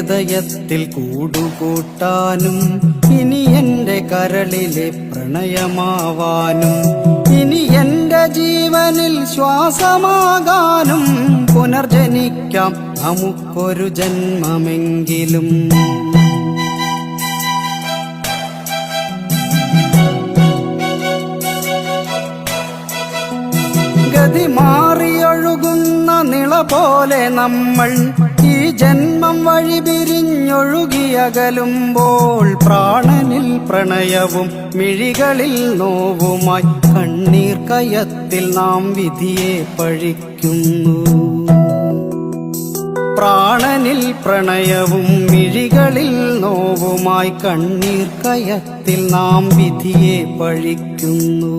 ഹൃദയത്തിൽ കൂടുകൂട്ടാനും ഇനി എന്റെ കരളിലെ പ്രണയമാവാനും ഇനി എന്റെ ജീവനിൽ ശ്വാസമാകാനും പുനർജനിക്കാം നമുക്കൊരു ജന്മമെങ്കിലും. ഗതി മാറിയൊഴുകുന്ന നിള പോലെ നമ്മൾ ഈ ജന്മം വഴി പിരിഞ്ഞൊഴുകിയകലുമ്പോൾ പ്രാണനിൽ പ്രണയവും മിഴികളിൽ നോവുമായി കണ്ണീർ കയത്തിൽ നാം വിധിയെ പഴിക്കുന്നു. പ്രാണനിൽ പ്രണയവും മിഴികളിൽ നോവുമായി കണ്ണീർ കയത്തിൽ നാം വിധിയെ പഴിക്കുന്നു.